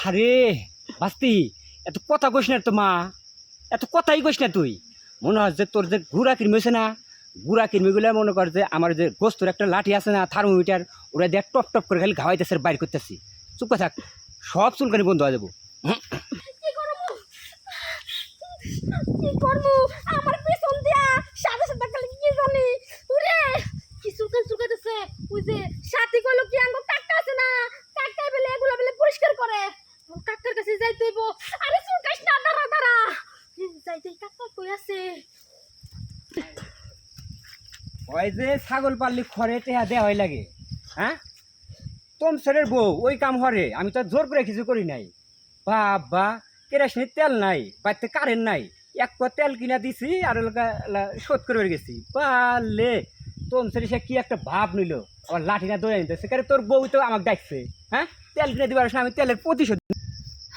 আহারে বাস্তি এত কথা কইস না তো মা, এত কথাই কইস না তুই। মনে হয় যে তোর যে গুড়া কিনমি হয়েছে না, গুড়া কিনমিগুলো মনে কর যে আমার যে গোস্তর একটা লাঠি আছে না থার্মোমিটার, ওরা দিয়ে টপ টপ করে খালি ঘাওয়াইতেছে বাইর করতেছি। চুপ করে থাক, সব চুলকানি বন্ধ হয়ে যাবো। কি করবো আমার পেছন দিয়া সাদা সাদা কালি কি জানি ওরে কি চুলকাইতেছে। ওই যে সাথী কইলো কি আঙ্গ কাকা আছে না, কাকা বলে এগুলো বলে পরিষ্কার করে, কাকার কাছে যাইতে হইব। আরে চুলকাইস না, দাঁড়া দাঁড়া যাইতে। কাকা কই আছে? ওই যে ছাগল পাললি খড়ে টেহা দেওয়া হয় লাগে। হ্যাঁ, তোম ছেলের বউ ওই কাম হরে, আমি তো জোর করে কিছু করি নাই। বাবা কেরাসিনের তেল নাই, বাড়িতে কারেন্ট নাই, এক পর তেল কিনা দিছি আর শোধ করে গেছি। পারলে তোম ছেলে সে কি একটা ভাব নিল, আবার লাঠি না দৌড়ে নিতে, সেখানে তোর বউ তো আমাকে ডাকছে। হ্যাঁ, তেল কিনে দিবার সময় আমি তেলের প্রতিশোধ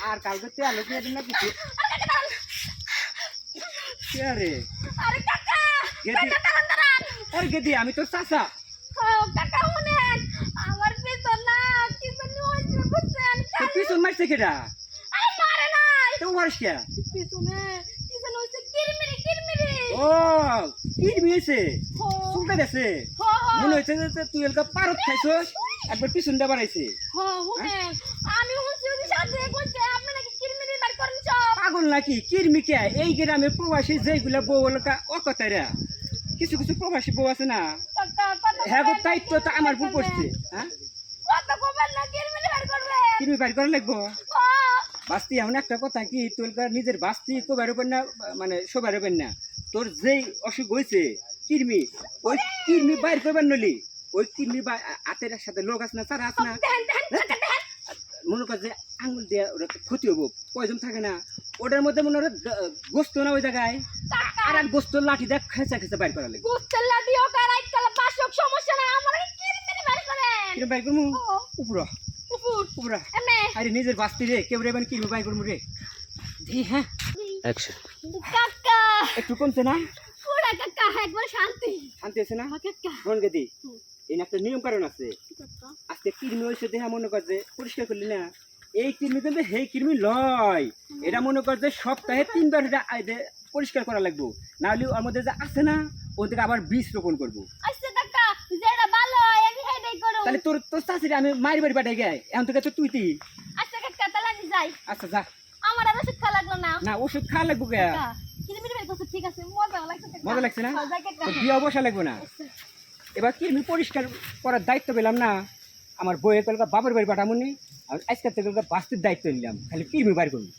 আর কালকে তেল কিনে দিন না কিছু। আরে আরে কাকা, গেদি, কাকা দাঁড়ান দাঁড়ান। আরে গেদি আমি তোর চাচা। ও কাকা শুনেন, আমার পেছন না কি জানি হইছে বুঝছেন? তোর পিছন মারছে কেটা? আরে মারে নাই, তো মারিস কে? পিছনে কি জানি হইছে, কিরমিরি কিরমিরি। ও কি মিয়েছে হো চুলটা গেছে, হো মনে হয়েছে যে তুই এলকা পারত খাইছস, একবার পিছন দিয়ে বাড়াইছে। হো শুনেন, আমি শুনছি ওই সাথে কইছে আপনি নাকি কিরমিরি বার করেন সব। পাগল নাকি কিরমিকে? এই গ্রামে প্রবাসী যেগুলা বউ এলাকা অকতারা, কিছু কিছু প্রবাসী বউ আছে না, কাকা কত হ্যাঁ গো দায়িত্ব তো আমার বউ পড়ছে। হ্যাঁ, কত কবেন না কিরমিরি বার করবে। কিরমি বাড়ি করা লাগবো। ও বাস্তি এমন একটা কথা কি তোর নিজের বাস্তি কোবার উপর না, মানে সবার উপর না, তোর যেই অসুখ হয়েছে কিরমি, ওই কিরমি বাইর করবার নলি, ওই কিরমি হাতের সাথে লোক আছে না, সারা আছে না, দেন দেন কাকা দেন। মনে কর যে আঙুল দিয়ে ওটা তো ক্ষতি হবো, পয়জন থাকে না ওটার মধ্যে, মনে হয় গোস্ত না ওই জায়গায়, আর এক গোস্ত লাঠি দেখ খেঁচা খেঁচা বাইর করা লাগবে। গুস্তেলা দিও কারাই কালা বাসক সমস্যা নাই, আমার কিরমিরি বার করেন। কিরম বাইর করবো? ও উপরা উপর উপরা, এমনে আরে নিজের বাস্তি রে, কেউ রে মানে কিরম বাইর করবো রে। দি হ্যাঁ অ্যাকশন। কাকা একটু কমছে না? পুরা কাকা একবার শান্তি। শান্তি আছে না? কাকা মন গেদি এই একটা নিয়ম কারণ আছে। কাকা আজকে কিরমি হয়েছে দেহা মনে কর যে পরিষ্কার করলি না, এই কিরমি কিন্তু হেই কিরমি লয়, এটা মনে কর যে সপ্তাহে 3 বার এটা পরিষ্কার করা লাগবো, না হলে ওর মধ্যে যে আছে না ওর থেকে আবার বীজ রোপণ করবো। আচ্ছা কাকা যেটা ভালো হয় আমি হেডাই করব। তাহলে তোর তোর চাষিরা আমি মায়ের বাড়ি পাঠাই গে, এখন থেকে তো তুই তুই। আচ্ছা কাকা তাহলে আমি যাই, আচ্ছা যা। আমার আর ওষুধ খাওয়া লাগলো না। না ওষুধ খাওয়া লাগবো কে? কাকা কিরমিরি বার করছে ঠিক আছে, মজা লাগছে কাকা। মজা লাগছে না? হ্যাঁ, যাই কাকা। তোর বিয়ে বসা লাগবো না। এবার কিরমি পরিষ্কার করার দায়িত্ব পেলাম না, আমার বইয়ের কলকা বাবার বাড়ি পাঠামনি, আর আজকের থেকে বাস্তির দায়িত্ব নিলাম, খালি কিরমি বার করবি।